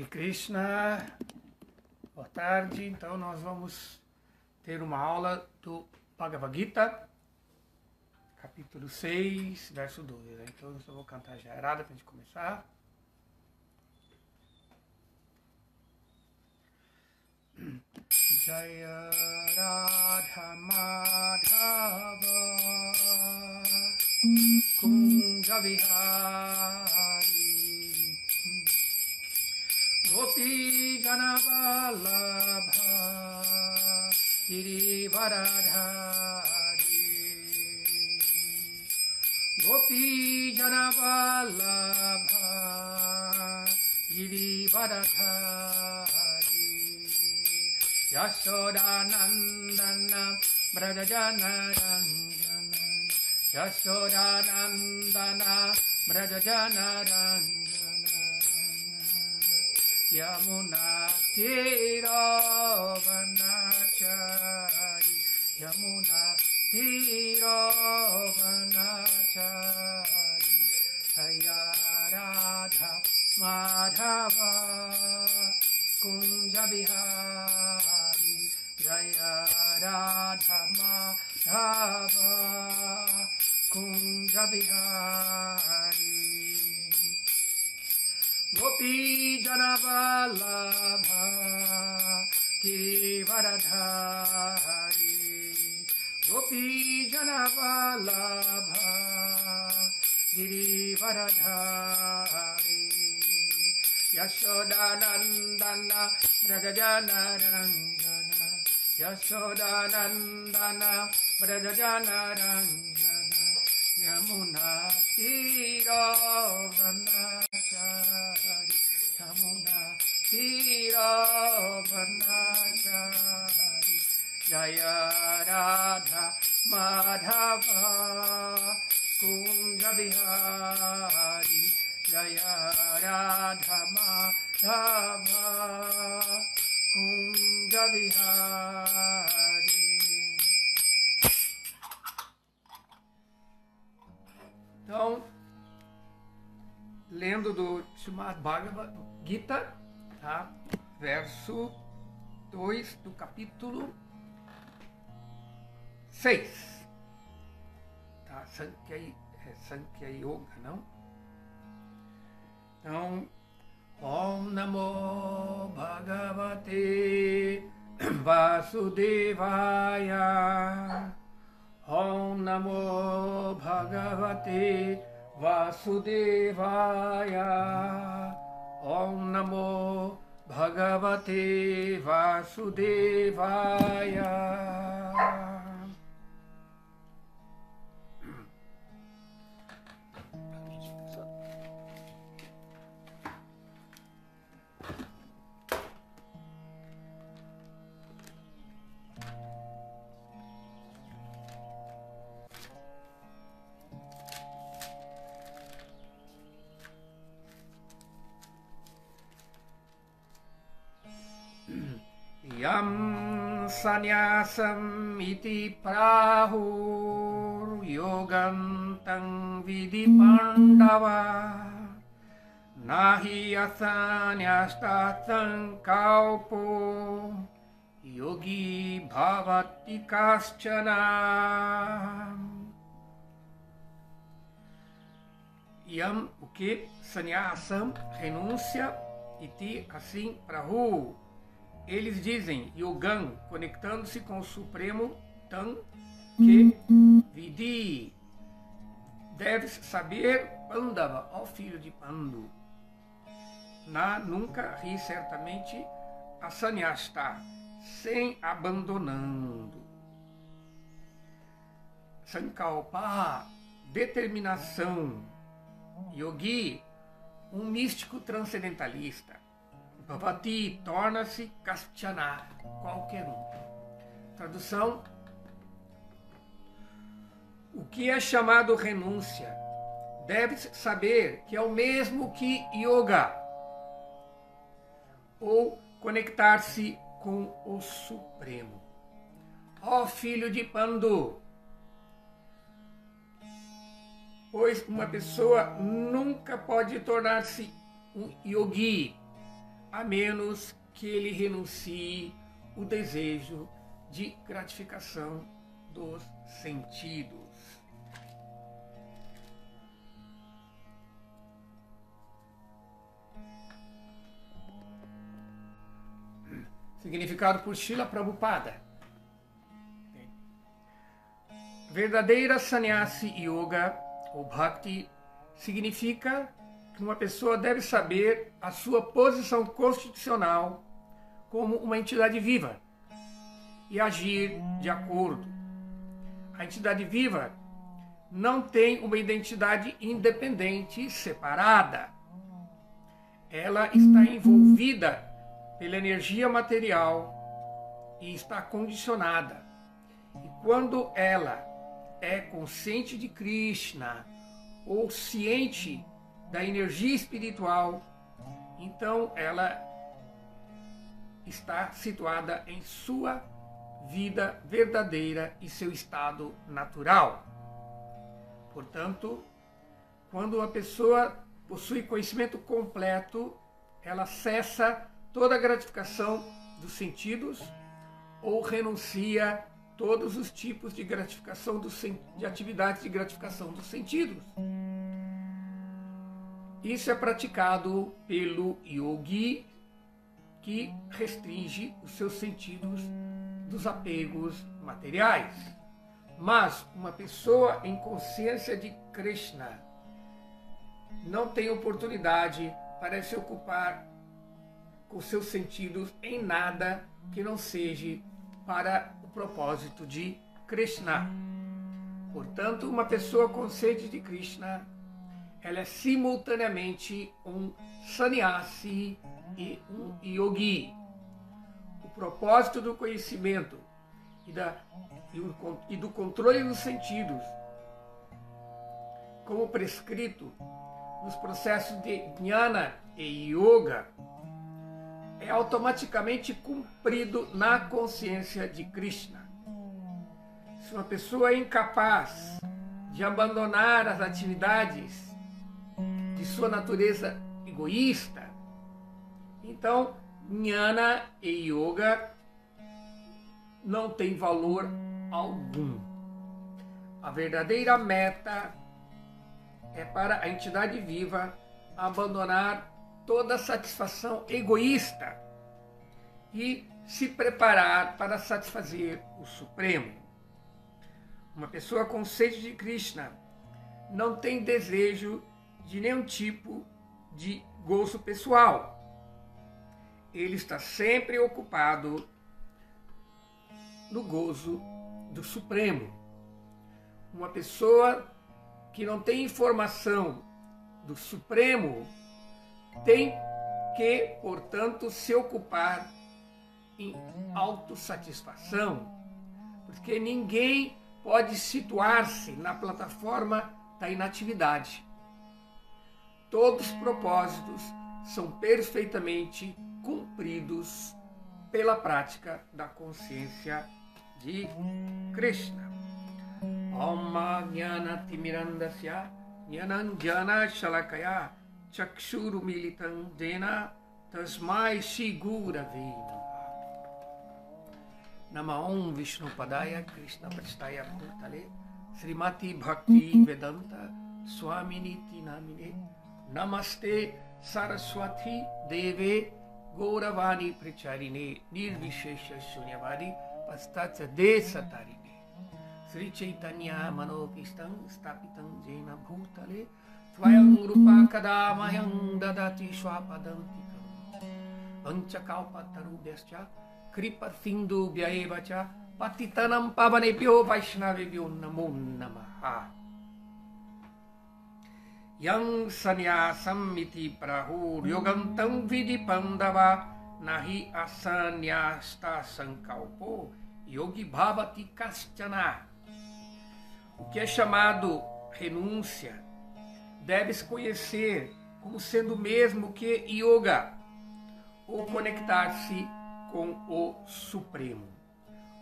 Hare Krishna, boa tarde. Então nós vamos ter uma aula do Bhagavad Gita, capítulo 6, verso 12. Então eu só vou cantar já errada para a gente começar. Jaya Radha Madhava Kunja Vihari Gopi Jana Vallabha Girivaradhari Gopi Jana Vallabha Girivaradhari Yashodanandana Brajajana Ranjana Yashodanandana Brajajana Ranjana Yamuna Tirovanachari Yamuna Tirovanachari Jaya Radha Madhava Kunja Vihari Jaya Radha Madhava Kunja Vihari Gopi Jana Vallabha Girivaradhari Gopi Jana Vallabha Girivaradhari Yashodanandana Brajajana Ranjana Yashodanandana Brajajana Ranjana Yamuna Tirovanachari Yamuna Tirovanachari Jaya Radha Madhava Kunja Vihari Jaya Radha Madhava Kunja Vihari. Então, lendo do Srimad Bhagavad Gita, tá? Verso 2 do capítulo 6. Tá? Sankhya Yoga, não? Então, Om Namo Bhagavate Vasudevaya Om Namo Bhagavate Vasudevaya Om Namo Bhagavate Vasudevaya. Yam Sanyasam iti prahur yogantam vidi pandava nahi asanyastatan kalpo yogi bhavati kaschana. Yam, o que? Sanyasam, renúncia, iti, assim, prahu. Eles dizem, Yogan, conectando-se com o Supremo, Tan, que, Vidi, deves saber, Pandava, ó filho de Pandu. Na, nunca, ri, certamente, Asanyasta, sem abandonando. Sankalpa, determinação. Yogi, um místico transcendentalista. Bhavati, torna-se Kaschana, qualquer um. Tradução: o que é chamado renúncia, deves saber que é o mesmo que yoga, ou conectar-se com o Supremo. Ó filho de Pandu, pois uma pessoa nunca pode tornar-se um yogi, a menos que ele renuncie o desejo de gratificação dos sentidos. Significado por Srila Prabhupada. Verdadeira Sannyasi Yoga ou Bhakti significa que uma pessoa deve saber a sua posição constitucional como uma entidade viva e agir de acordo. A entidade viva não tem uma identidade independente separada. Ela está envolvida pela energia material e está condicionada. E quando ela é consciente de Krishna ou ciente da energia espiritual, então ela está situada em sua vida verdadeira e seu estado natural. Portanto, quando a pessoa possui conhecimento completo, ela cessa toda a gratificação dos sentidos ou renuncia todos os tipos de gratificação de atividades de gratificação dos sentidos. Isso é praticado pelo yogi, que restringe os seus sentidos dos apegos materiais. Mas uma pessoa em consciência de Krishna não tem oportunidade para se ocupar com seus sentidos em nada que não seja para o propósito de Krishna. Portanto, uma pessoa consciente de Krishna, ela é simultaneamente um sannyasi e um yogi. O propósito do conhecimento e do controle dos sentidos, como prescrito nos processos de jnana e yoga, é automaticamente cumprido na consciência de Krishna. Se uma pessoa é incapaz de abandonar as atividades de sua natureza egoísta, então jnana e yoga não tem valor algum. A verdadeira meta é para a entidade viva abandonar toda a satisfação egoísta e se preparar para satisfazer o Supremo. Uma pessoa consciente de Krishna não tem desejo de nenhum tipo de gozo pessoal. Ele está sempre ocupado no gozo do Supremo. Uma pessoa que não tem informação do Supremo tem que, portanto, se ocupar em autossatisfação, porque ninguém pode situar-se na plataforma da inatividade. Todos os propósitos são perfeitamente cumpridos pela prática da consciência de Krishna. Om Jnana Timirandasya Jnananjana Shalakaya Chakshuru Militam Dena Tasmai Shri Gurave Nama Om Vishnu Padaya Krishna Prastaya Bhutale Srimati Bhakti Vedanta Swaminiti Namine Namaste Saraswati Deve Gauravani Pracharine Nirvishesha Shunyavadi Pastatya Desatarine Sri Chaitanya Manokistam Stapitam Jena Bhutale Tvayam Rupa Kadamayam Dadati Swapadantikam Vanchakalpatarubhyascha Kripa Sindhu Bhyaevacha Patitanam Pavanebhyo Vaishnavebhyo Namo Namaha Yang Sanyasam Iti Prahur Yogantam Vidi Pandava Nahi Asanyasta Sankalpo Yogi Bhavati Kaschana. O que é chamado renúncia deve-se conhecer como sendo o mesmo que yoga, ou conectar-se com o Supremo.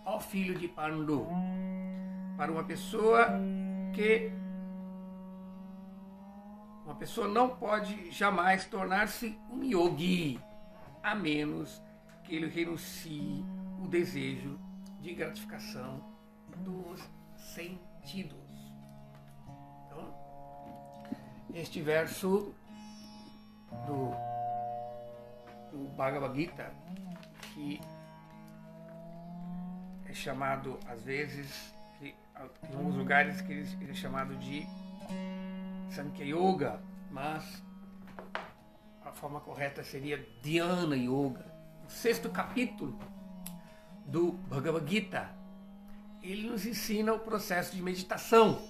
Ó filho de Pandu, para uma pessoa não pode jamais tornar-se um yogi a menos que ele renuncie o desejo de gratificação dos sentidos. Então, este verso do Bhagavad Gita, que é chamado, às vezes, em alguns lugares que ele é chamado de Sankhya Yoga, mas a forma correta seria Dhyana Yoga. O 6º capítulo do Bhagavad Gita, ele nos ensina o processo de meditação.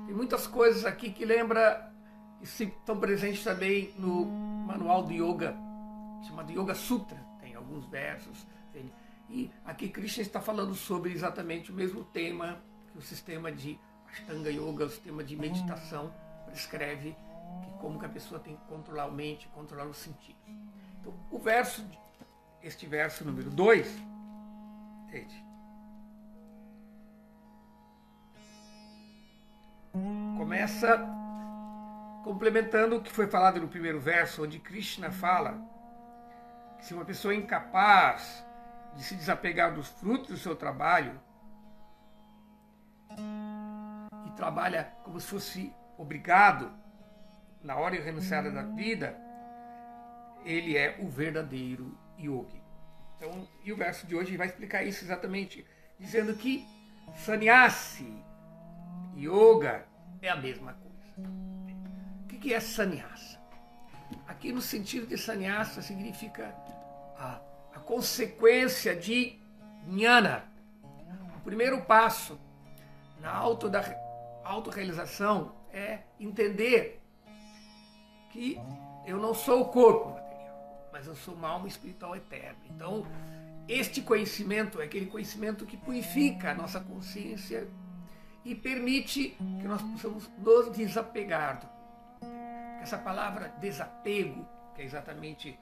Tem muitas coisas aqui que estão presentes também no manual de yoga, chamado Yoga Sutra. Tem alguns versos. E aqui Krishna está falando sobre exatamente o mesmo tema que o sistema de Ashtanga Yoga, o sistema de meditação, prescreve, que como que a pessoa tem que controlar a mente, controlar os sentidos. Então, este verso número 2, começa complementando o que foi falado no primeiro verso, onde Krishna fala que se uma pessoa é incapaz de se desapegar dos frutos do seu trabalho e trabalha como se fosse obrigado na hora renunciada da vida, ele é o verdadeiro yogi. Então, e o verso de hoje vai explicar isso exatamente, dizendo que sannyasi, yoga, é a mesma coisa. O que é sannyasa? Aqui no sentido de sannyasa significa a consequência de jnana. O primeiro passo na autorrealização é entender que eu não sou o corpo material, mas eu sou uma alma espiritual eterna. Então, este conhecimento é aquele conhecimento que purifica a nossa consciência e permite que nós possamos nos desapegar. Essa palavra desapego, que é exatamente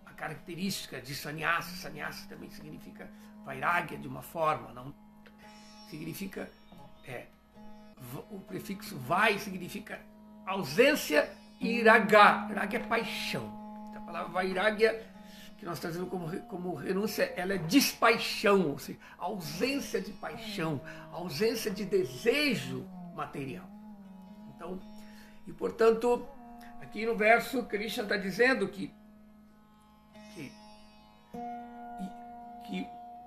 a característica de sannyasa. Sannyasa também significa vairagya de uma forma, não significa o prefixo vai significa ausência e raga. Raga é paixão. A palavra vairagya, que nós trazemos como renúncia, ela é despaixão, ou seja, ausência de paixão, ausência de desejo material. Então, e portanto, aqui no verso, Krishna está dizendo que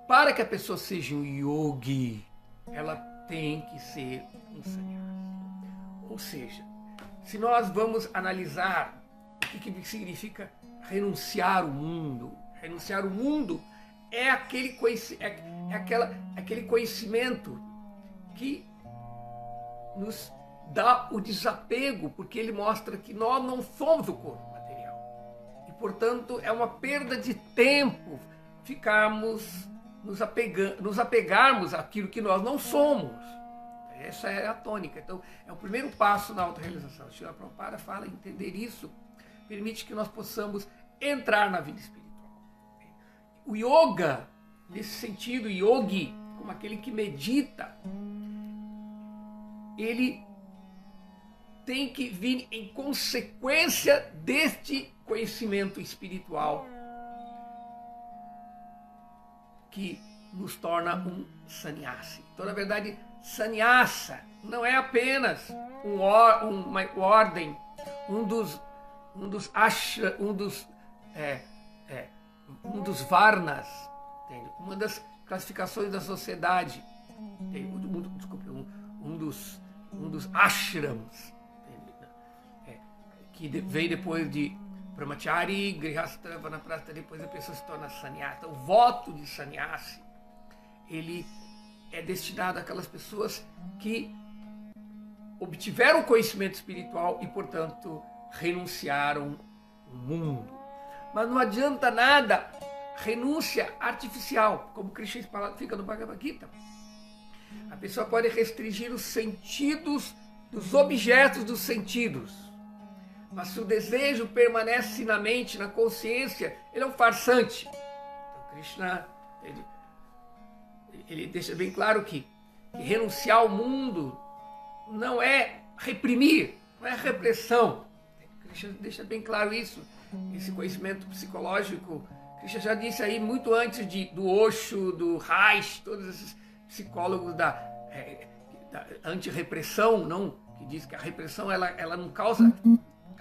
para que a pessoa seja um yogi, ela tem que ser um sannyasi. Ou seja, se nós vamos analisar o que significa renunciar o mundo, renunciar o mundo é aquele conhecimento que nos dá o desapego, porque ele mostra que nós não somos o corpo material. E, portanto, é uma perda de tempo nos apegarmos àquilo que nós não somos. Essa é a tônica. Então, é o primeiro passo na autorrealização. Srila Prabhupada fala, entender isso permite que nós possamos entrar na vida espiritual. O yoga, nesse sentido, yogi, como aquele que medita, ele tem que vir em consequência deste conhecimento espiritual que nos torna um sannyasi. Então, na verdade, sannyasa não é apenas uma ordem, um dos varnas, entende? Uma das classificações da sociedade, um dos ashrams, que veio depois de Brahmachari, Grihastha, Vanaprastha, depois a pessoa se torna sannyasa. O voto de sannyasi, ele é destinado àquelas pessoas que obtiveram conhecimento espiritual e, portanto, renunciaram ao mundo. Mas não adianta nada renúncia artificial, como Krishna fica no Bhagavad Gita. A pessoa pode restringir os sentidos dos objetos dos sentidos, mas se o desejo permanece na mente, na consciência, ele é um farsante. Então, Krishna ele deixa bem claro que renunciar ao mundo não é reprimir, não é repressão. Krishna deixa bem claro isso. esse conhecimento psicológico, Krishna já disse aí muito antes do Osho, do Reich, todos esses psicólogos da antirrepressão, não, que diz que a repressão ela não causa,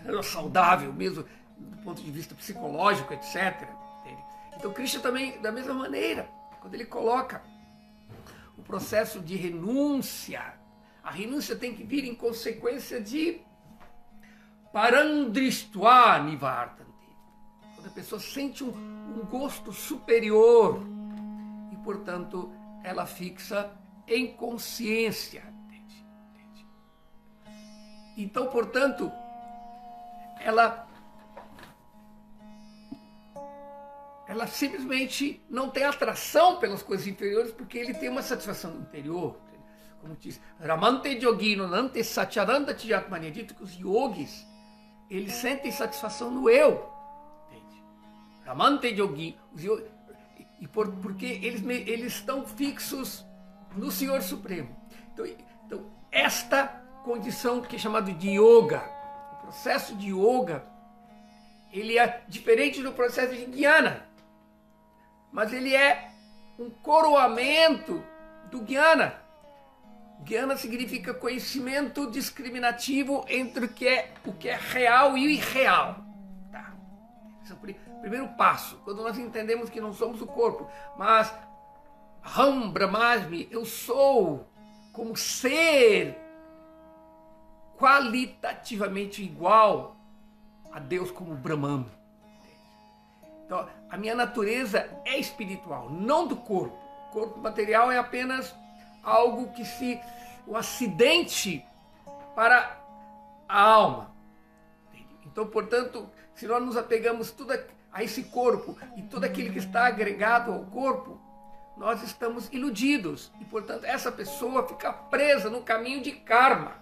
ela é saudável mesmo do ponto de vista psicológico, etc. Entende? Então Krishna também, da mesma maneira, quando ele coloca o processo de renúncia, a renúncia tem que vir em consequência de parandristva nivartanti. Quando a pessoa sente um gosto superior e, portanto, ela fixa em consciência. Entende? Então, portanto, ela simplesmente não tem atração pelas coisas inferiores porque ele tem uma satisfação interior. Como diz Ramante Yogino Nante Satyananda Tijatmani, é dito que os yogis, eles sentem satisfação no eu. Entende? Ramante Yogi, porque eles estão fixos no Senhor Supremo. Então, esta condição que é chamada de yoga, o processo de yoga, ele é diferente do processo de jnana, mas ele é um coroamento do jnana. Jnana significa conhecimento discriminativo entre o que é real e o irreal. Tá? Esse é o primeiro passo, quando nós entendemos que não somos o corpo, mas Aham Brahmasmi, eu sou como ser qualitativamente igual a Deus como Brahman. Então, a minha natureza é espiritual, não do corpo. O corpo material é apenas algo um acidente para a alma. Então, portanto, se nós nos apegamos tudo a esse corpo e tudo aquilo que está agregado ao corpo, nós estamos iludidos. E, portanto, essa pessoa fica presa no caminho de karma.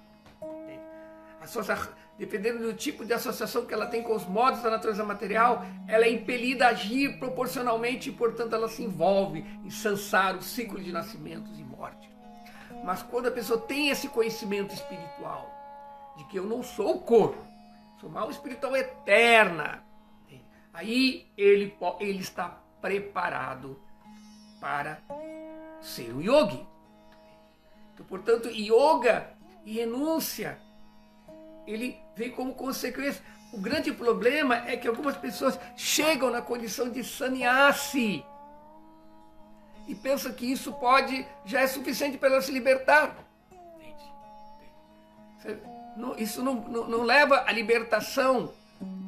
Dependendo do tipo de associação que ela tem com os modos da natureza material, ela é impelida a agir proporcionalmente e, portanto, ela se envolve em samsara, o ciclo de nascimentos e morte. Mas quando a pessoa tem esse conhecimento espiritual, de que eu não sou o corpo, sou uma alma espiritual eterna, aí ele está preparado para ser um yogi. Então, portanto, yoga e renúncia, ele vem como consequência. O grande problema é que algumas pessoas chegam na condição de sannyasi e pensam que isso já é suficiente para ela se libertar. Isso não leva à libertação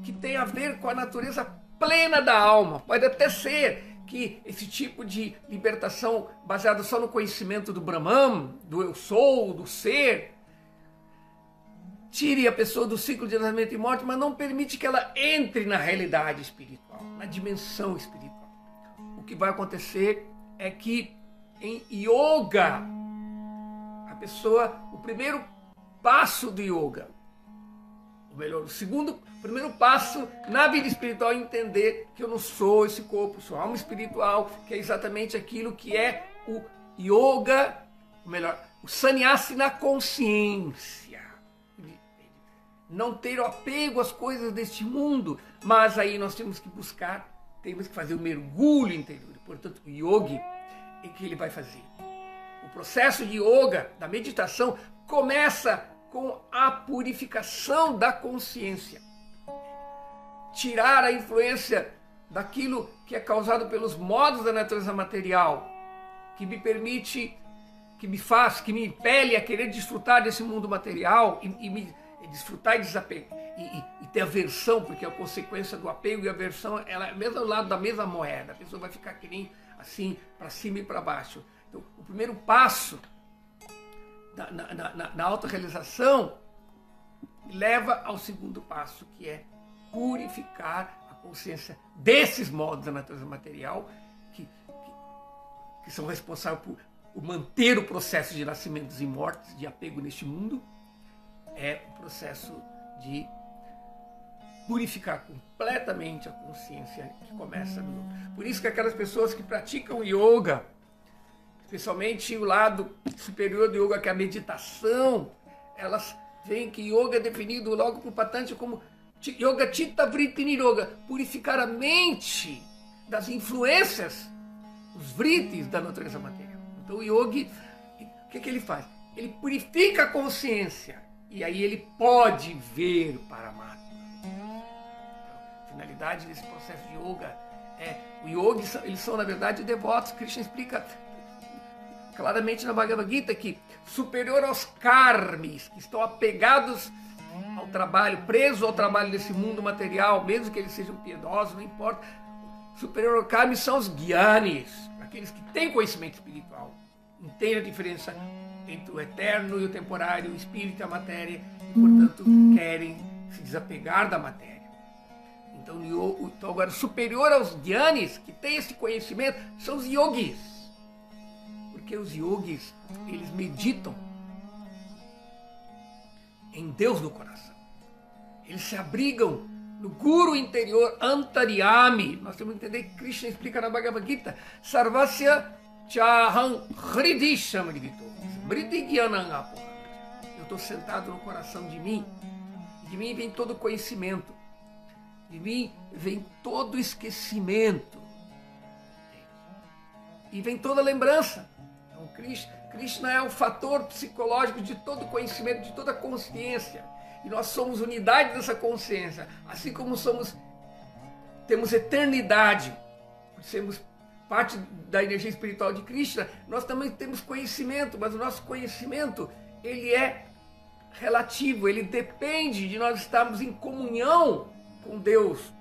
que tem a ver com a natureza plena da alma. Pode até ser que esse tipo de libertação baseada só no conhecimento do Brahman, do eu sou, do ser, tire a pessoa do ciclo de nascimento e morte, mas não permite que ela entre na realidade espiritual, na dimensão espiritual. O que vai acontecer é que em yoga, o primeiro passo do yoga, ou melhor, o primeiro passo na vida espiritual é entender que eu não sou esse corpo, sou alma espiritual, que é exatamente aquilo que é o yoga, ou melhor, o sannyasi na consciência. Não ter o apego às coisas deste mundo, mas aí nós temos que fazer um mergulho interior. Portanto, o yogi é que ele vai fazer. O processo de yoga, da meditação, começa com a purificação da consciência. Tirar a influência daquilo que é causado pelos modos da natureza material, que me permite, que me impele a querer desfrutar desse mundo material e me desfrutar e desapegar e ter aversão, porque a consequência do apego e aversão ela é o mesmo lado da mesma moeda. A pessoa vai ficar que nem assim, para cima e para baixo. Então, o primeiro passo na autorrealização leva ao segundo passo, que é purificar a consciência desses modos da natureza material que são responsáveis por manter o processo de nascimentos e mortes, de apego neste mundo. É o processo de purificar completamente a consciência que começa no yoga. Por isso que aquelas pessoas que praticam yoga, especialmente o lado superior do yoga, que é a meditação, elas veem que yoga é definido logo por Patanjali como Yoga Chitta Vritti Niroga, purificar a mente das influências, os vrittis da natureza material. Então o yogi, o que ele faz? Ele purifica a consciência e aí ele pode ver Paramatma. Então, a finalidade desse processo de yoga o yogis, eles são na verdade devotos. Krishna explica claramente na Bhagavad Gita que superior aos karmis, que estão apegados ao trabalho, presos ao trabalho desse mundo material, mesmo que eles sejam piedosos, não importa, superior ao karmis são os gyanis, aqueles que têm conhecimento espiritual, entendem a diferença entre o eterno e o temporário, o espírito e a matéria, e portanto querem se desapegar da matéria. Então agora, superior aos gyanis, que têm esse conhecimento, são os yogis. Porque os yogis, eles meditam em Deus no coração. Eles se abrigam no Guru interior, Antaryami. Nós temos que entender que Krishna explica na Bhagavad Gita, Sarvasya Chaham Hridi Samridito. Smriti Gyanam Apo. Eu estou sentado no coração de mim. De mim vem todo conhecimento. De mim vem todo esquecimento. E vem toda lembrança. Então, Krishna é o fator psicológico de todo conhecimento, de toda consciência. E nós somos unidade dessa consciência. Assim como temos eternidade, por sermos parte da energia espiritual de Krishna, nós também temos conhecimento, mas o nosso conhecimento, ele é relativo, ele depende de nós estarmos em comunhão com Deus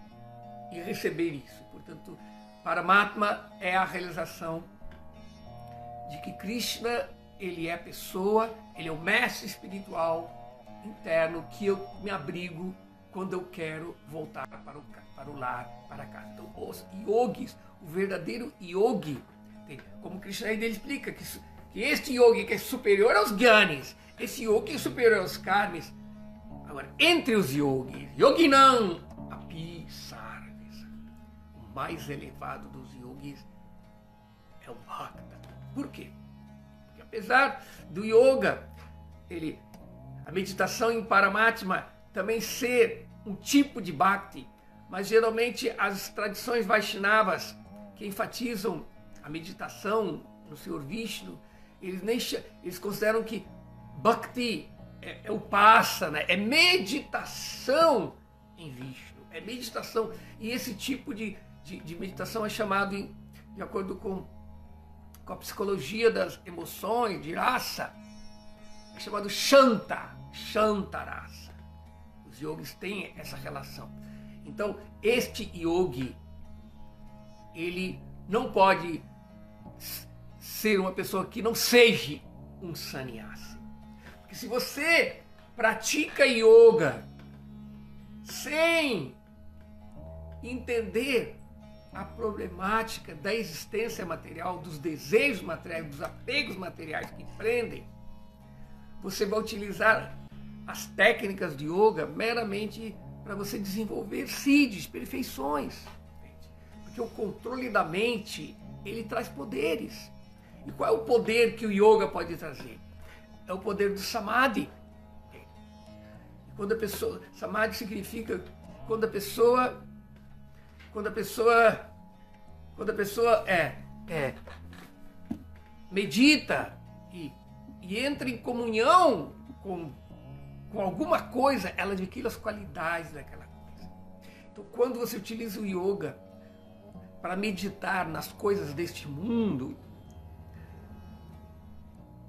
e receber isso. Portanto, Paramatma é a realização de que Krishna, ele é a pessoa, ele é o mestre espiritual interno que eu me abrigo quando eu quero voltar para o lar, para casa. Então, os yogis, o verdadeiro yogi, como Krishna ainda explica, que este yogi que é superior aos gyanis, esse yogi é superior aos karmis. Agora, entre os yogis, yoginam api sarvesa, o mais elevado dos yogis é o bhakta. Por quê? Porque apesar do yoga, a meditação em Paramatma também ser um tipo de bhakti, mas geralmente as tradições Vaishnavas que enfatizam a meditação no Senhor Vishnu, eles consideram que bhakti é upasana, é meditação em Vishnu, é meditação. E esse tipo de meditação é chamado, de acordo com a psicologia das emoções, de rasa, é chamado Shantarasa. Os yogis têm essa relação. Então, este yogi, ele não pode ser uma pessoa que não seja um sannyasi. Porque se você pratica yoga sem entender a problemática da existência material, dos desejos materiais, dos apegos materiais que prendem, você vai utilizar as técnicas de yoga meramente para você desenvolver siddhis, perfeições. Porque o controle da mente, ele traz poderes. E qual é o poder que o yoga pode trazer? É o poder do samadhi. Quando a pessoa, samadhi significa quando a pessoa medita e entra em comunhão com alguma coisa, ela adquire as qualidades daquela coisa. Então, quando você utiliza o yoga para meditar nas coisas deste mundo,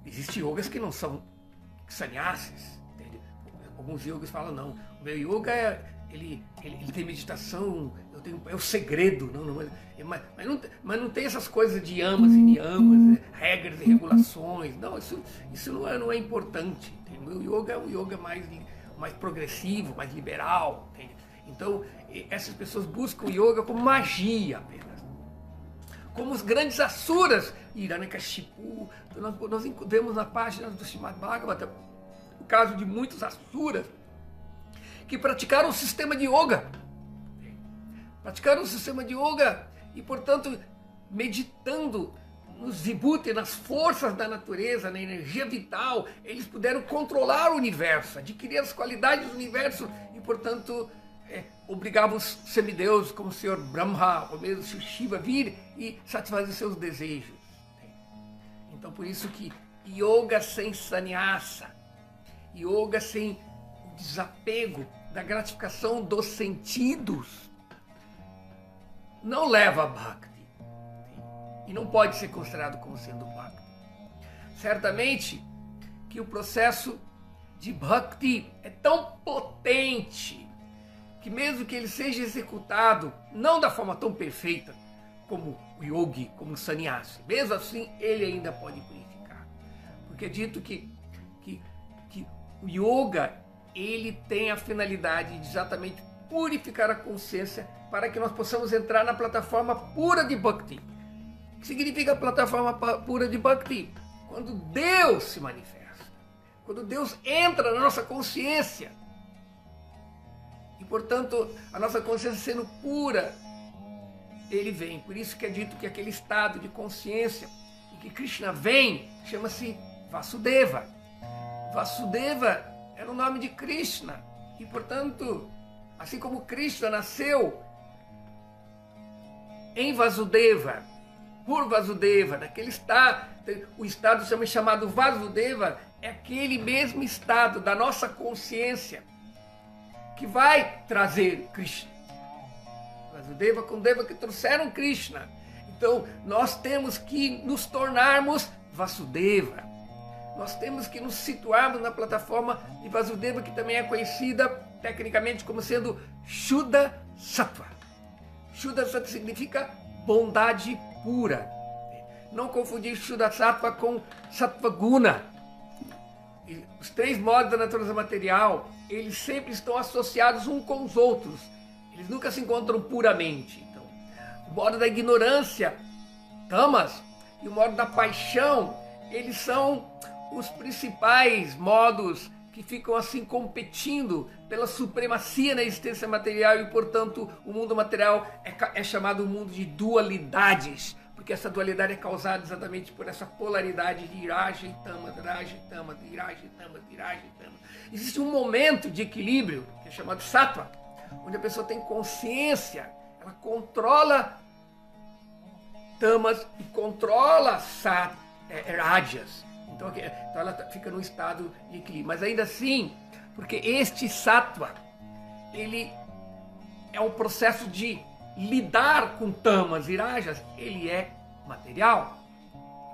existem yogas que não são sannyasis. Alguns yogas falam, não, o meu yoga ele tem meditação, é o segredo, mas não tem essas coisas de yamas e niyamas, regras e regulações, não, isso não é importante. O meu yoga é um yoga mais progressivo, mais liberal. Entende? Então, essas pessoas buscam o yoga como magia apenas. Como os grandes asuras, Hiranyakashipu, nós vemos na página do Srimad Bhagavatam o caso de muitos asuras que praticaram o sistema de yoga. Praticaram o sistema de yoga e, portanto, meditando nos vibhuti, nas forças da natureza, na energia vital, eles puderam controlar o universo, adquirir as qualidades do universo e, portanto, obrigava os semideuses, como o Senhor Brahma, ou mesmo o Senhor Shiva, vir e satisfazer seus desejos. Então, por isso que yoga sem sannyasa, yoga sem o desapego da gratificação dos sentidos, não leva a bhakti. E não pode ser considerado como sendo bhakti. Certamente que o processo de bhakti é tão potente que mesmo que ele seja executado não da forma tão perfeita como o yogi, como o sannyasi, mesmo assim ele ainda pode purificar. Porque é dito que o yoga ele tem a finalidade de exatamente purificar a consciência para que nós possamos entrar na plataforma pura de bhakti. O que significa plataforma pura de bhakti? Quando Deus se manifesta, quando Deus entra na nossa consciência. E, portanto, a nossa consciência sendo pura, ele vem. Por isso que é dito que aquele estado de consciência em que Krishna vem, chama-se Vasudeva. Vasudeva era o nome de Krishna. E, portanto, assim como Krishna nasceu em Vasudeva, por Vasudeva, naquele estado, o estado chamado Vasudeva é aquele mesmo estado da nossa consciência que vai trazer Krishna. Vasudeva com Deva que trouxeram Krishna. Então, nós temos que nos tornarmos Vasudeva. Nós temos que nos situarmos na plataforma de Vasudeva, que também é conhecida tecnicamente como sendo Shuddha Sattva. Shuddha Sattva significa bondade pura. Não confundir Shuddha Sattva com Sattva Guna. E os três modos da natureza material, eles sempre estão associados uns com os outros. Eles nunca se encontram puramente. Então, o modo da ignorância, tamas, e o modo da paixão, eles são os principais modos que ficam assim competindo pela supremacia na existência material e, portanto, o mundo material é chamado mundo de dualidades, porque essa dualidade é causada exatamente por essa polaridade de Iraja e Tama, Raja e Tama, de Iraja e Tama, de Iraja e Tama. Existe um momento de equilíbrio, que é chamado Sattva, onde a pessoa tem consciência, ela controla Tamas e controla Rajas. Então ela fica num estado de equilíbrio. Mas ainda assim, porque este Sattva, ele é um processo de lidar com tamas e rajas, ele é material.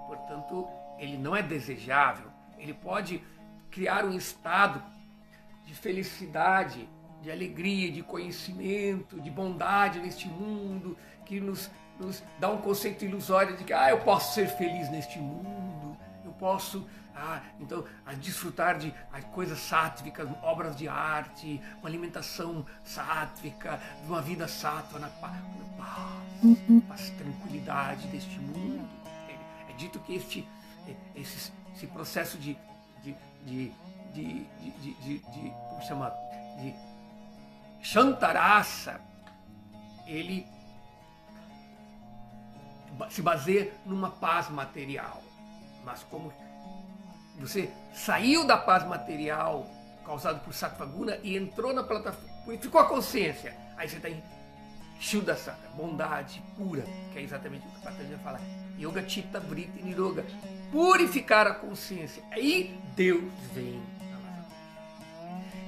Portanto, ele não é desejável. Ele pode criar um estado de felicidade, de alegria, de conhecimento, de bondade neste mundo, que nos dá um conceito ilusório de que eu posso ser feliz neste mundo, eu posso então, desfrutar de coisas sáttvicas, obras de arte, uma alimentação sáttvica, de uma vida sáttva na paz, tranquilidade deste mundo. É dito que esse processo de como chama? De Shantarasa, ele se baseia numa paz material. Mas como você saiu da paz material causada por Sattva Guna e entrou na plataforma, purificou a consciência, aí você está em Shuddha Sattva, bondade pura, que é exatamente o que o Patanjali fala, Yoga Chitta Vritti Niroga, purificar a consciência. Aí Deus vem.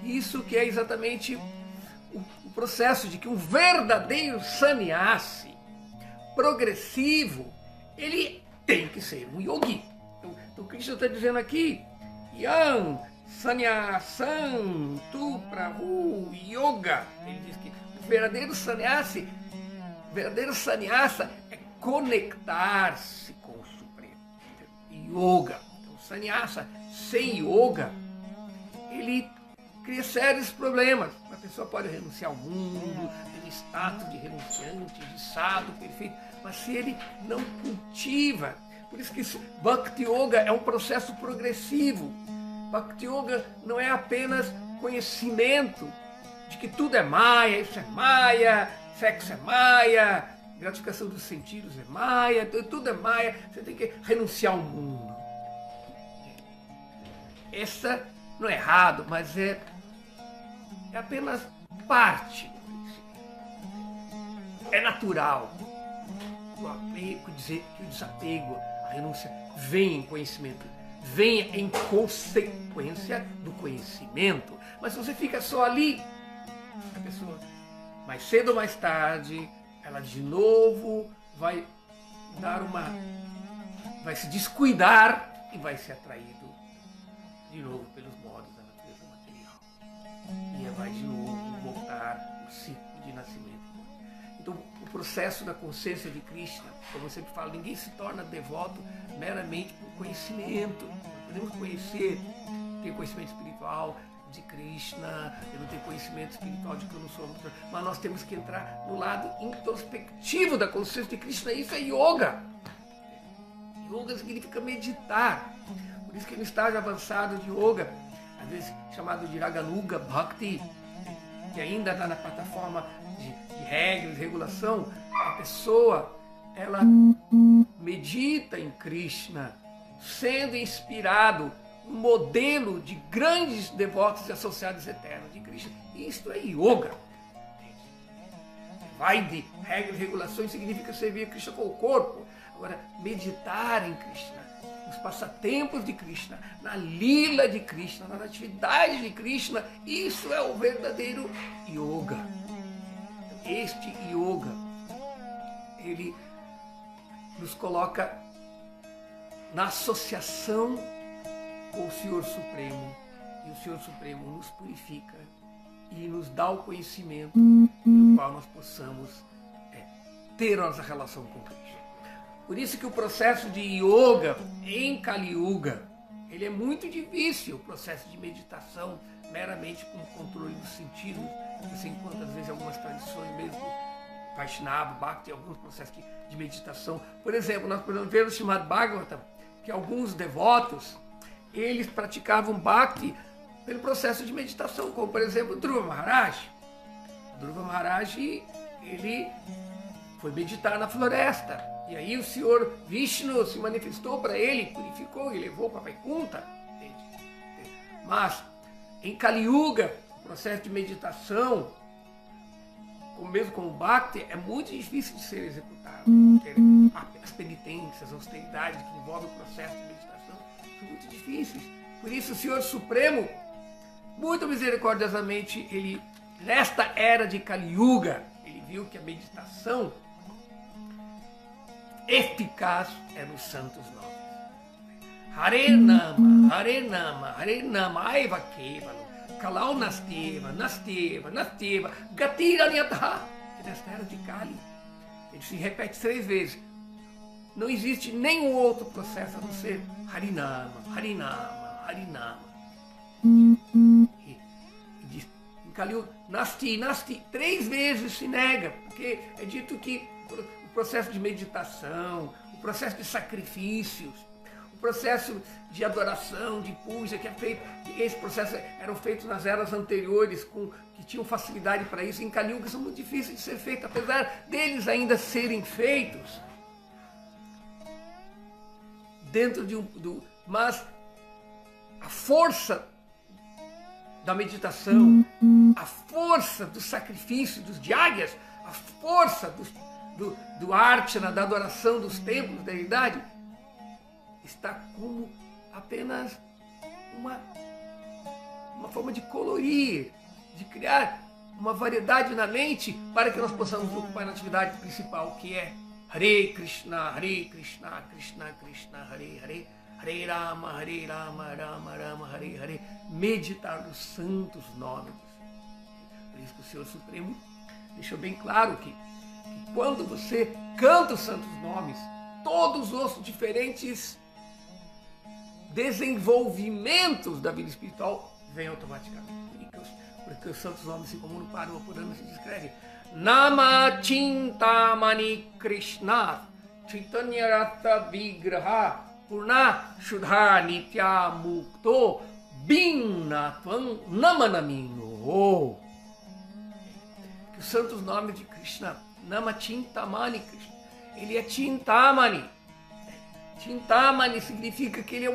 Isso que é exatamente o processo de que um verdadeiro sannyasi progressivo, ele tem que ser um yogi. Então Krishna está dizendo aqui, Yam Sannyasam Tu Prahu Yoga. Ele diz que o verdadeiro sannyasa é conectar-se com o Supremo. Yoga. Então, sannyasa sem yoga, ele cria sérios problemas. A pessoa pode renunciar ao mundo, ter um status de renunciante, de sábio perfeito, mas se ele não cultiva. Por isso que Bhakti Yoga é um processo progressivo. Bhakti Yoga não é apenas conhecimento de que tudo é maia, isso é maia, sexo é maia, gratificação dos sentidos é maia, tudo é maia, você tem que renunciar ao mundo. Essa não é errado, mas é apenas parte do conhecimento. É natural. O apego, que o desapego, a renúncia, vem em conhecimento, vem em consequência do conhecimento. Mas se você fica só ali, a pessoa, mais cedo ou mais tarde, ela de novo vai se descuidar e vai ser atraído de novo pelos modos da natureza material. E vai de novo voltar o ciclo de nascimento. Então, o processo da consciência de Krishna, como eu sempre falo, ninguém se torna devoto meramente por conhecimento. Podemos conhecer, ter conhecimento espiritual de Krishna, eu não tenho conhecimento espiritual de que eu não sou, mas nós temos que entrar no lado introspectivo da consciência de Krishna. Isso é yoga. Yoga significa meditar. Por isso que no estágio avançado de yoga, às vezes chamado de Raganuga Bhakti, que ainda está na plataforma de regras, regulação, a pessoa, ela medita em Krishna, sendo inspirado no modelo de grandes devotos e associados eternos de Krishna. Isto é yoga. Vai de regras e regulações significa servir a Krishna com o corpo. Agora, meditar em Krishna, nos passatempos de Krishna, na lila de Krishna, nas atividades de Krishna, isso é o verdadeiro yoga. Este yoga, ele nos coloca na associação com o Senhor Supremo, e o Senhor Supremo nos purifica e nos dá o conhecimento pelo qual nós possamos ter nossa relação com Krishna. Por isso que o processo de yoga em Kali Yuga, ele é muito difícil, o processo de meditação meramente com o controle dos sentidos. Você encontra às vezes algumas tradições mesmo, Vaishnava, Bhakti, alguns processos de meditação. Por exemplo, nós podemos ver no Srimad Bhagavatam que alguns devotos, eles praticavam Bhakti pelo processo de meditação, como por exemplo Dhruva Maharaj. Dhruva Maharaj, ele foi meditar na floresta. E aí o Senhor Vishnu se manifestou para ele, purificou e levou para Vaikuntha. Mas em Kali Yuga, o processo de meditação, mesmo com o Bhakti, é muito difícil de ser executado. As penitências, as austeridades que envolvem o processo de meditação são muito difíceis. Por isso o Senhor Supremo, muito misericordiosamente, ele, nesta era de Kali Yuga, ele viu que a meditação eficaz é nos santos nomes. Hare Nama, Hare Nama, Hare Nama, Aiva Kevalo, Kalau Nasteva, Nasteva, Nasteva, Gatira Nyataha. Nesta era de Kali, ele se repete 3 vezes. Não existe nenhum outro processo a não ser Harinama, Harinama, Harinama. E diz, em Kali Yuga, Nasti, Nasti, 3 vezes se nega, porque é dito que o processo de meditação, o processo de sacrifícios, o processo de adoração, de puja, que é feito, esse processo eram feitos nas eras anteriores, que tinham facilidade para isso. Em Kali Yuga são muito difíceis de ser feitos, apesar deles ainda serem feitos dentro de mas a força da meditação, a força do sacrifício, dos yagyas, a força do archana, da adoração dos templos da deidade, está como apenas uma forma de colorir, de criar uma variedade na mente para que nós possamos nos ocupar na atividade principal, que é Hare Krishna, Krishna Krishna, Hare Hare, Hare Rama, Rama Rama, Hare Hare, meditar nos santos nomes. Por isso que o Senhor Supremo deixou bem claro que quando você canta os santos nomes, todos os diferentes desenvolvimentos da vida espiritual vêm automaticamente. Porque os santos nomes, assim como no Padma Purana se descreve, Nama Chintamani Krishna Chaitanya Rata Vigraha Purna Shuddha Nitya Mukto Binna Tvam Namanamino. Que os santos nomes de Krishna, Nama Chintamani Krishna, ele é Chintamani, Chintamani significa que ele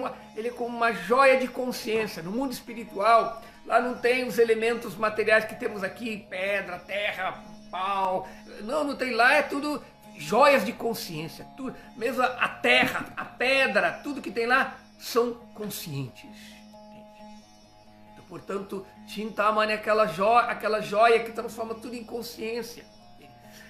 é como uma joia de consciência. No mundo espiritual, lá não tem os elementos materiais que temos aqui, pedra, terra, pau. Não tem. Lá é tudo joias de consciência. Tudo, mesmo a terra, a pedra, tudo que tem lá são conscientes. Então, portanto, Chintamani é aquela joia que transforma tudo em consciência.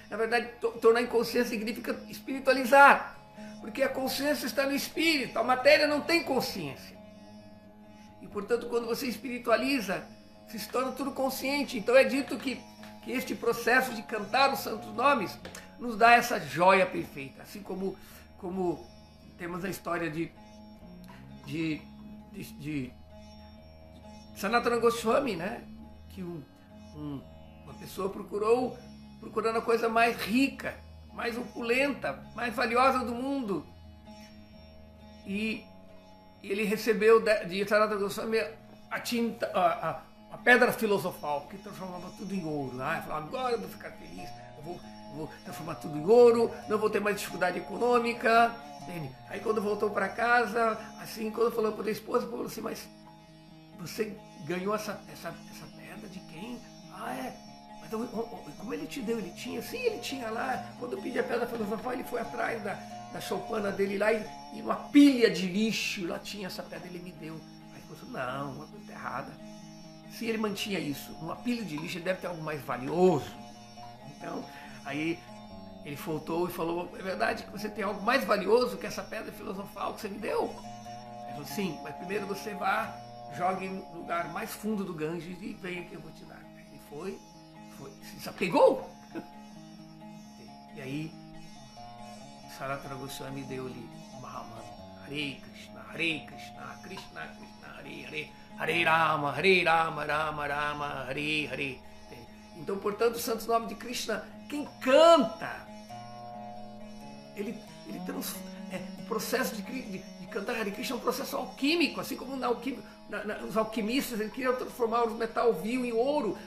Na verdade, tornar em consciência significa espiritualizar. Porque a consciência está no espírito, a matéria não tem consciência. E, portanto, quando você espiritualiza, se torna tudo consciente. Então é dito que este processo de cantar os santos nomes nos dá essa joia perfeita. Assim como temos a história de Sanatana Goswami, né? Que uma pessoa procurando a coisa mais rica, mais opulenta, mais valiosa do mundo. E ele recebeu de Sanatana Goswami a pedra filosofal, que transformava tudo em ouro. Ele falou, agora eu vou ficar feliz, eu vou transformar tudo em ouro, não vou ter mais dificuldade econômica. Entende? Aí quando voltou para casa, assim, quando falou para a esposa, falou assim, mas você ganhou essa pedra de quem? Mas como ele te deu? Ele tinha? Sim, ele tinha lá. Quando eu pedi a pedra filosofal, ele foi atrás da choupana dele lá e uma pilha de lixo, lá tinha essa pedra, ele me deu. Aí ele falou, não, uma coisa errada. Se ele mantinha isso, uma pilha de lixo, ele deve ter algo mais valioso. Então, aí ele voltou e falou, é verdade que você tem algo mais valioso que essa pedra filosofal que você me deu? Ele falou, sim, mas primeiro você vá, jogue no lugar mais fundo do Ganges e venha que eu vou te dar. Aí ele foi, se desapegou. E aí, Sanatana Goswami deu-lhe o Mahamantra, Hare Krishna, Krishna Krishna, Hare Hare, Hare Rama, Rama Rama, Hare Hare. Então, portanto, o santo nome de Krishna, quem canta, o processo de cantar Hare Krishna é um processo alquímico, assim como os alquimistas eles queriam transformar o metal vil em ouro.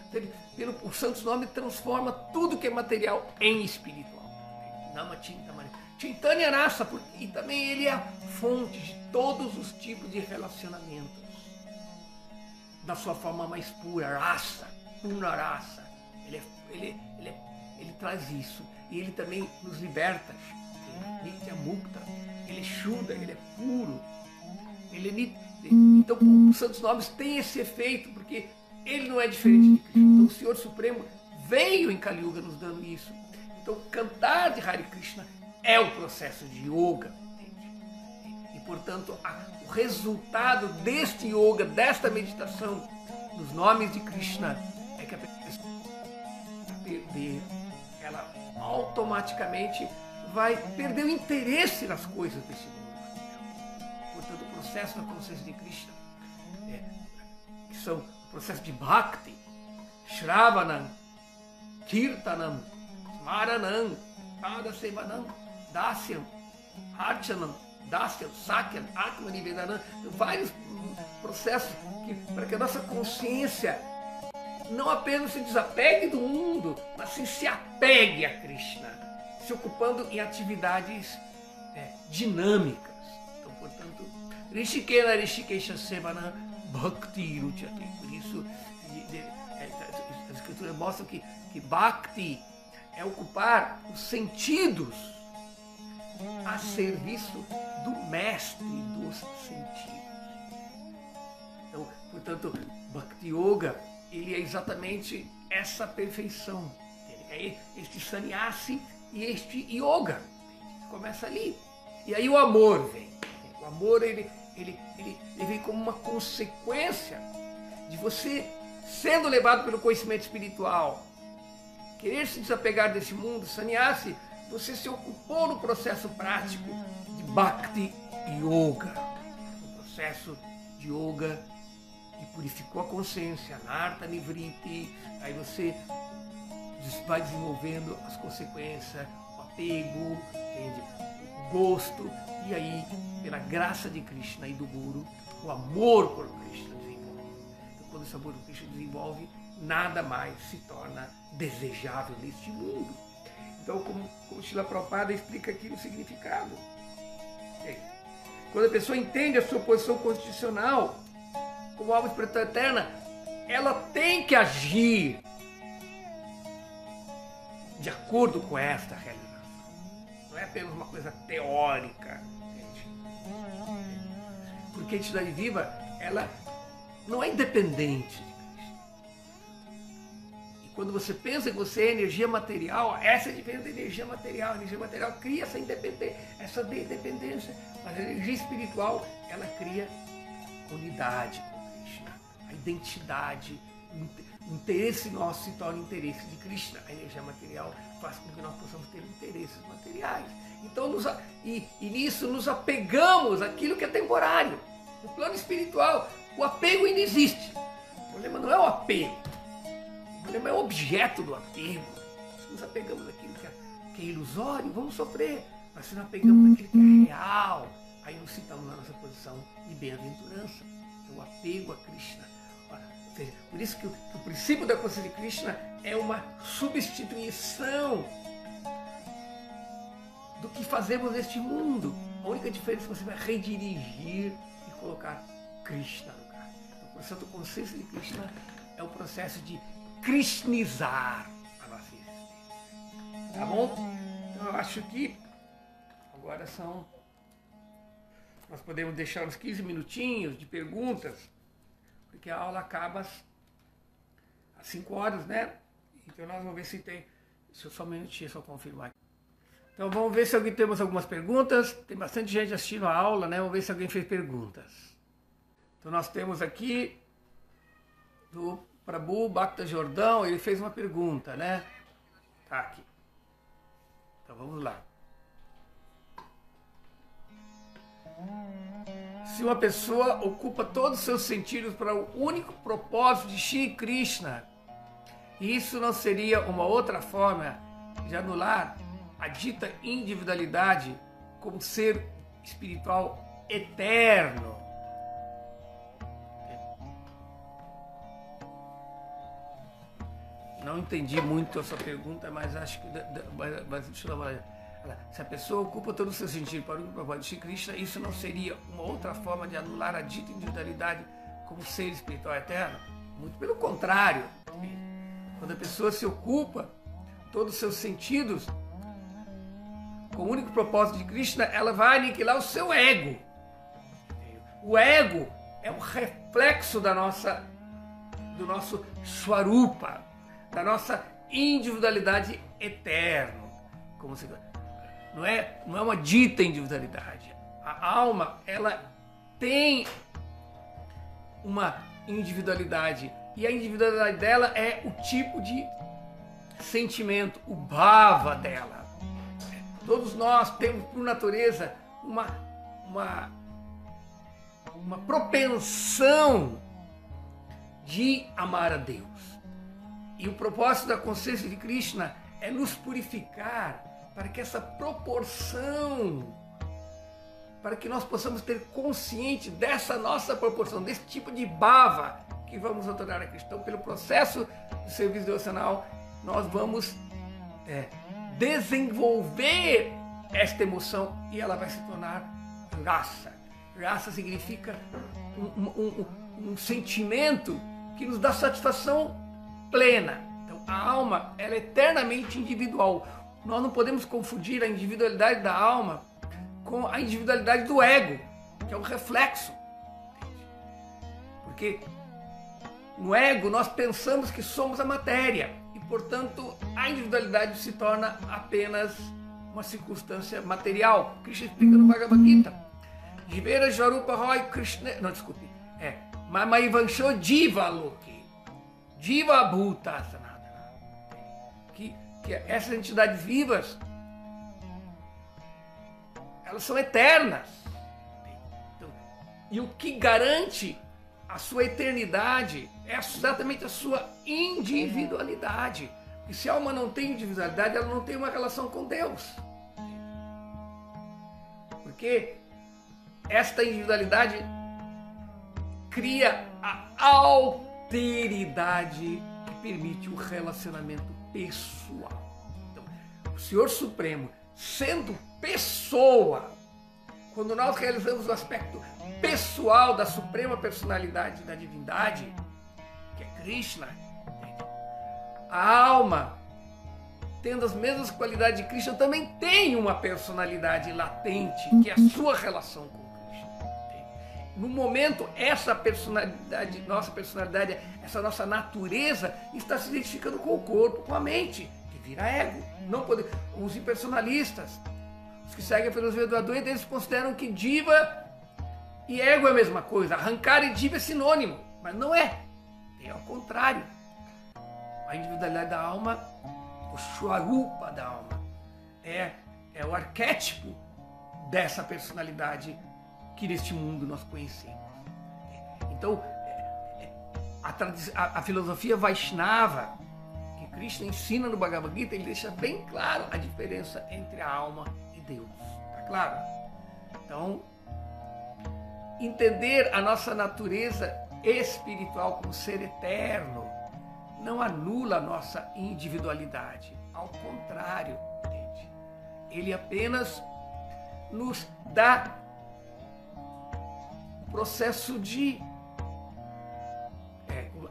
O santo nome transforma tudo que é material em espiritual. Nama Chintamani. Chaitanya Rasa, e também ele é a fonte de todos os tipos de relacionamentos. Da sua forma mais pura, Rasa, Purna Rasa. Ele traz isso. E ele também nos liberta. Nitya Mukta. Ele é Shuddha, ele é puro. Então, os santos nomes têm esse efeito, porque ele não é diferente de Krishna. Então, o Senhor Supremo veio em Kali Yuga nos dando isso. Então, cantar de Hare Krishna é o processo de yoga. Entende? E, portanto, o resultado deste yoga, desta meditação, dos nomes de Krishna, é que a pessoa perder, ela automaticamente vai perder o interesse nas coisas desse mundo. Portanto, o processo da consciência de Krishna, que são o processo de Bhakti, Shravanam, Kirtanam, Smaranam, Padasevanam, Dasyam, Archanam, Dasyam, Sakyam, Atmanivedanam, vários processos para que a nossa consciência não apenas se desapegue do mundo, mas se apegue a Krishna, se ocupando em atividades dinâmicas. Então, portanto, Rishikena Rishikesha Sevana Bhakti Ruchati. Por isso, as escrituras mostram que Bhakti é ocupar os sentidos a serviço do mestre dos sentidos. Então, portanto, Bhakti Yoga, ele é exatamente essa perfeição. É este sannyasi e este yoga. Começa ali. E aí o amor vem. O amor, ele vem como uma consequência de você sendo levado pelo conhecimento espiritual, querer se desapegar desse mundo, sannyasi, você se ocupou no processo prático de Bhakti Yoga. O processo de yoga que purificou a consciência, Narta Nivriti, aí você vai desenvolvendo as consequências, o apego, entende? O gosto, e aí, pela graça de Krishna e do Guru, o amor por Krishna desenvolve. Então, quando esse amor por Krishna desenvolve, nada mais se torna desejável neste mundo. Então, como Srila Prabhupada explica aqui o significado. quando a pessoa entende a sua posição constitucional como alvo espiritual eterna, ela tem que agir de acordo com esta realização. Não é apenas uma coisa teórica, entende? Porque a entidade viva, ela não é independente de Cristo. E quando você pensa que você é energia material, essa é a diferença da energia material. A energia material cria essa independência, mas a energia espiritual, ela cria unidade com Krishna, a identidade, o interesse nosso se torna interesse de Krishna. A energia material faz com que nós possamos ter interesses materiais. Então, nisso nos apegamos àquilo que é temporário. No plano espiritual, o apego ainda existe. O problema não é o apego. O problema é o objeto do apego. Se nos apegamos àquilo que é ilusório, vamos sofrer. Mas se nos apegamos àquilo que é real, aí nos citamos na nossa posição de bem-aventurança. Então, o apego a Krishna. Por isso que o princípio da consciência de Krishna é uma substituição do que fazemos neste mundo. A única diferença é que você vai redirigir e colocar Krishna no lugar. Então, o processo da consciência de Krishna é o processo de krishnizar a nossa existência. Tá bom? Então eu acho que agora nós podemos deixar uns 15 minutinhos de perguntas, porque a aula acaba às 5 horas, né? Então nós vamos ver se tem... Deixa eu só um minutinho, só confirmar. Então vamos ver se alguém temos algumas perguntas. Tem bastante gente assistindo a aula, né? Vamos ver se alguém fez perguntas. Então nós temos aqui do Prabhu Bhakta Jordão, ele fez uma pergunta, né? Tá aqui. Então vamos lá. Se uma pessoa ocupa todos os seus sentidos para o único propósito de Shri Krishna, isso não seria uma outra forma de anular a dita individualidade como ser espiritual eterno? Não entendi muito a sua pergunta, mas acho que... Mas deixa eu dar uma olhada. Se a pessoa ocupa todo o seu sentido para o propósito de Shri Krishna, isso não seria uma outra forma de anular a dita individualidade como ser espiritual eterno? Muito pelo contrário. Quando a pessoa se ocupa todos os seus sentidos com o único propósito de Krishna, ela vai aniquilar o seu ego. O ego é um reflexo do nosso Swarupa, da nossa individualidade eterna. Como se... Não é uma dita individualidade. A alma, ela tem uma individualidade. E a individualidade dela é o tipo de sentimento, o bhava dela. Todos nós temos, por natureza, uma propensão de amar a Deus. E o propósito da consciência de Krishna é nos purificar para que essa proporção, para que nós possamos ter consciente dessa nossa proporção, desse tipo de bhava que vamos adorar a Krishna. Então, pelo processo de serviço devocional, nós vamos desenvolver esta emoção e ela vai se tornar rasa. Rasa significa um sentimento que nos dá satisfação plena. Então, a alma, ela é eternamente individual. Nós não podemos confundir a individualidade da alma com a individualidade do ego, que é um reflexo. Porque no ego nós pensamos que somos a matéria e, portanto, a individualidade se torna apenas uma circunstância material. Krishna explica no Bhagavad Gita. Jivera Jarupa Roy Krishna... Não, desculpe. Mamaivansho Jiva Loki. Jiva Bhuta Sanatana. Que essas entidades vivas, elas são eternas. Então, e o que garante a sua eternidade é exatamente a sua individualidade. E se a alma não tem individualidade, ela não tem uma relação com Deus. Porque esta individualidade cria a alteridade que permite o relacionamento pessoal. Então, o Senhor Supremo, sendo pessoa, quando nós realizamos o aspecto pessoal da suprema personalidade da divindade, que é Krishna, a alma, tendo as mesmas qualidades de Krishna, também tem uma personalidade latente, que é a sua relação com Krishna. No momento, essa personalidade, nossa personalidade, essa nossa natureza, está se identificando com o corpo, com a mente, que vira ego. Não pode... Os impersonalistas, os que seguem a filosofia do Advaita, eles consideram que diva e ego é a mesma coisa. Arrancar e diva é sinônimo, mas não é. É ao contrário. A individualidade da alma, o swarupa da alma, é o arquétipo dessa personalidade que neste mundo nós conhecemos. Então, a filosofia Vaishnava, que Krishna ensina no Bhagavad Gita, ele deixa bem claro a diferença entre a alma e Deus. Está claro? Então, entender a nossa natureza espiritual como ser eterno não anula a nossa individualidade. Ao contrário, entende? Ele apenas nos dá o processo de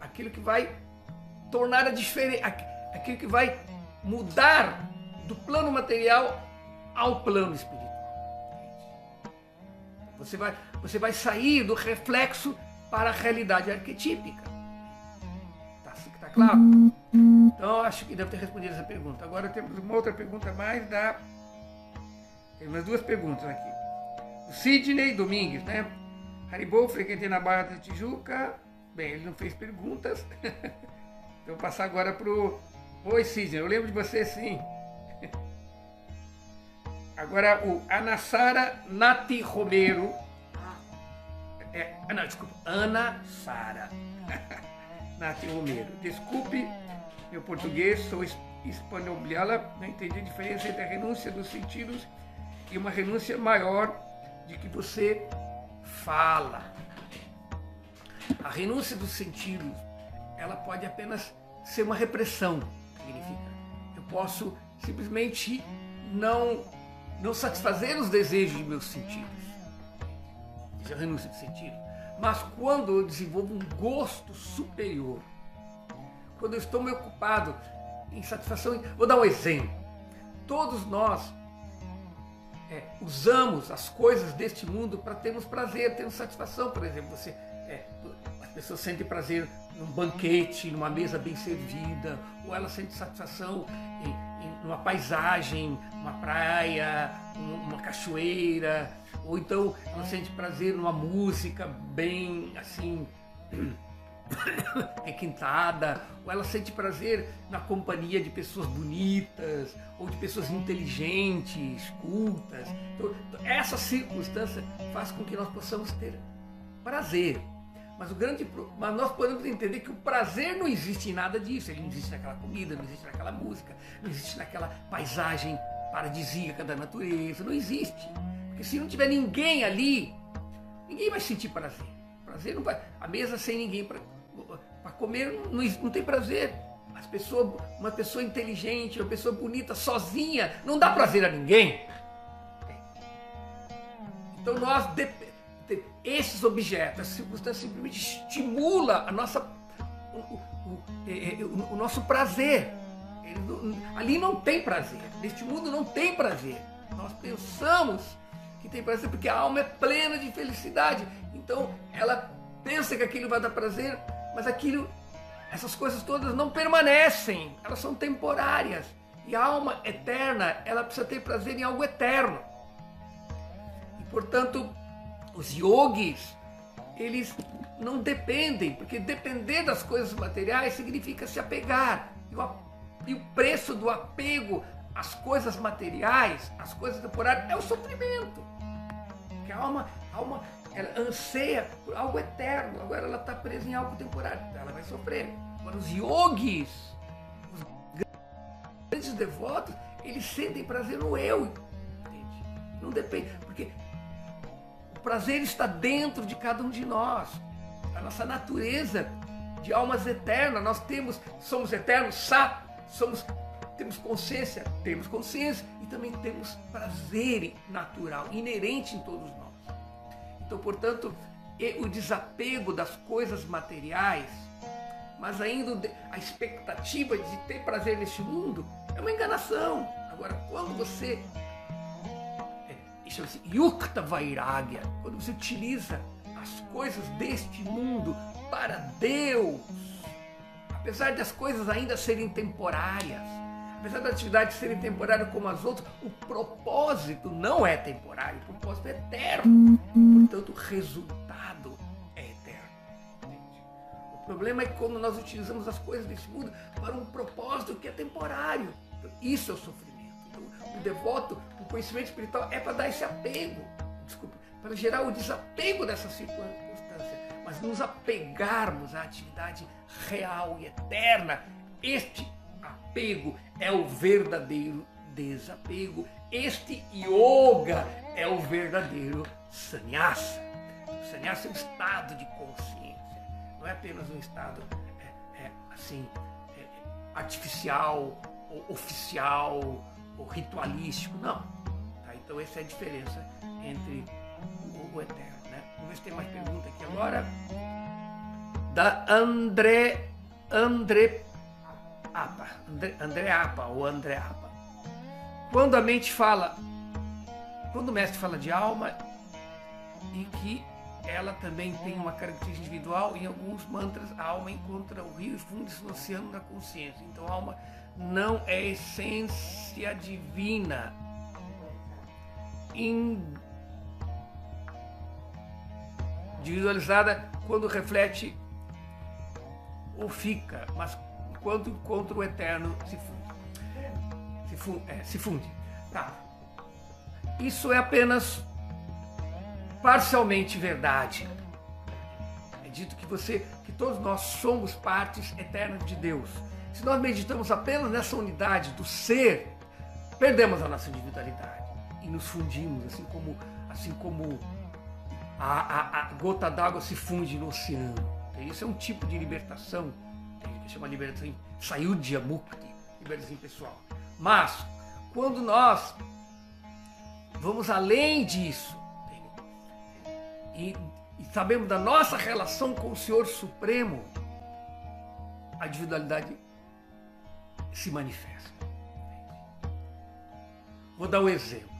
aquilo que vai tornar a diferença, aquilo que vai mudar do plano material ao plano espiritual. Você vai sair do reflexo para a realidade arquetípica. Tá claro? Então, acho que deve ter respondido essa pergunta. Agora temos uma outra pergunta mais Tem umas duas perguntas aqui. O Sidney Domingues, né? Haribol, frequentei na Barra da Tijuca. Bem, ele não fez perguntas. Então, vou passar agora pro... Oi, Sidney, eu lembro de você sim. Agora, o Anassara Nati Romero. Não, desculpa. Ana Sara Nati Romero. Desculpe meu português, sou espanholada, não entendi a diferença entre a renúncia dos sentidos e uma renúncia maior de que você fala. A renúncia dos sentidos, ela pode apenas ser uma repressão. Significa, eu posso simplesmente não satisfazer os desejos de meus sentidos. Isso é a renúncia de sentido. Mas quando eu desenvolvo um gosto superior, quando eu estou me ocupado em satisfação... Vou dar um exemplo. Todos nós usamos as coisas deste mundo para termos prazer, termos satisfação. Por exemplo, as pessoas sentem prazer num banquete, numa mesa bem servida, ou elas sentem satisfação numa paisagem, uma praia, uma cachoeira, ou então ela sente prazer numa música bem assim requintada, ou ela sente prazer na companhia de pessoas bonitas, ou de pessoas inteligentes, cultas. Então, essa circunstância faz com que nós possamos ter prazer. Mas nós podemos entender que o prazer não existe em nada disso. Ele não existe naquela comida, não existe naquela música, não existe naquela paisagem paradisíaca da natureza. Não existe. Porque se não tiver ninguém ali, ninguém vai sentir prazer. Prazer não vai. A mesa sem ninguém para comer não tem prazer. Uma pessoa inteligente, uma pessoa bonita, sozinha, não dá prazer a ninguém. Então esses objetos, essa circunstância simplesmente estimula o nosso prazer. Ali não tem prazer. Neste mundo não tem prazer. Nós pensamos que tem prazer porque a alma é plena de felicidade. Então ela pensa que aquilo vai dar prazer, mas essas coisas todas não permanecem. Elas são temporárias. E a alma eterna, ela precisa ter prazer em algo eterno. E portanto, os yogis, eles não dependem, porque depender das coisas materiais significa se apegar. E o preço do apego às coisas materiais, às coisas temporárias, é o sofrimento. Porque a alma ela anseia por algo eterno, agora ela está presa em algo temporário, então ela vai sofrer. Agora os yogis, os grandes devotos, eles sentem prazer no eu. Entende? Não depende, porque o prazer está dentro de cada um de nós. A nossa natureza de almas eternas, somos eternos, somos temos consciência e também temos prazer natural, inerente em todos nós. Então, portanto, o desapego das coisas materiais, mas ainda a expectativa de ter prazer neste mundo, é uma enganação. Agora, quando você chama-se yukta vairagya, quando você utiliza as coisas deste mundo para Deus, apesar das coisas ainda serem temporárias, apesar das atividades serem temporárias como as outras, o propósito não é temporário, o propósito é eterno. Portanto, o resultado é eterno. Entende? O problema é que quando nós utilizamos as coisas desse mundo para um propósito que é temporário, então, isso é o sofrimento. Então, o devoto, o conhecimento espiritual é para dar esse apego, para gerar o desapego dessa circunstância, mas nos apegarmos à atividade real e eterna. Este apego é o verdadeiro desapego. Este yoga é o verdadeiro sannyasa. O sannyasa é um estado de consciência, não é apenas um estado artificial, ou oficial, ou ritualístico, não. Tá? Então essa é a diferença entre o eterno. Né? Vamos ver se tem mais pergunta aqui agora. Da André Apa. Quando o mestre fala de alma e que ela também tem uma característica individual, em alguns mantras a alma encontra o rio e funde-se no oceano da consciência. Então a alma não é essência divina individualizada quando reflete ou fica, mas enquanto encontra o eterno se funde. Tá. Isso é apenas parcialmente verdade. É dito que todos nós somos partes eternas de Deus. Se nós meditamos apenas nessa unidade do ser, perdemos a nossa individualidade e nos fundimos, assim como a gota d'água se funde no oceano. Isso é um tipo de libertação, que chama libertação Sayudhya Mukti, libertação pessoal. Mas, quando nós vamos além disso, e sabemos da nossa relação com o Senhor Supremo, a individualidade se manifesta. Vou dar um exemplo.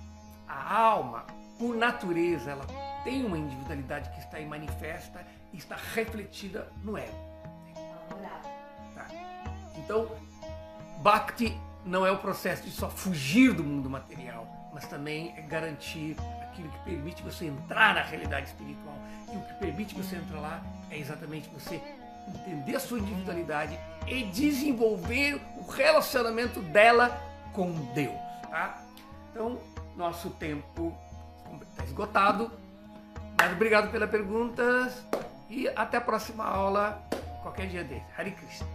A alma, por natureza, ela tem uma individualidade que está aí manifesta e está refletida no ego. Tá. Então, Bhakti não é o processo de só fugir do mundo material, mas também é garantir aquilo que permite você entrar na realidade espiritual. E o que permite você entrar lá é exatamente você entender a sua individualidade e desenvolver o relacionamento dela com Deus. Tá? Então, nosso tempo está esgotado. Mas obrigado pelas perguntas e até a próxima aula, qualquer dia desse. Hare Krishna.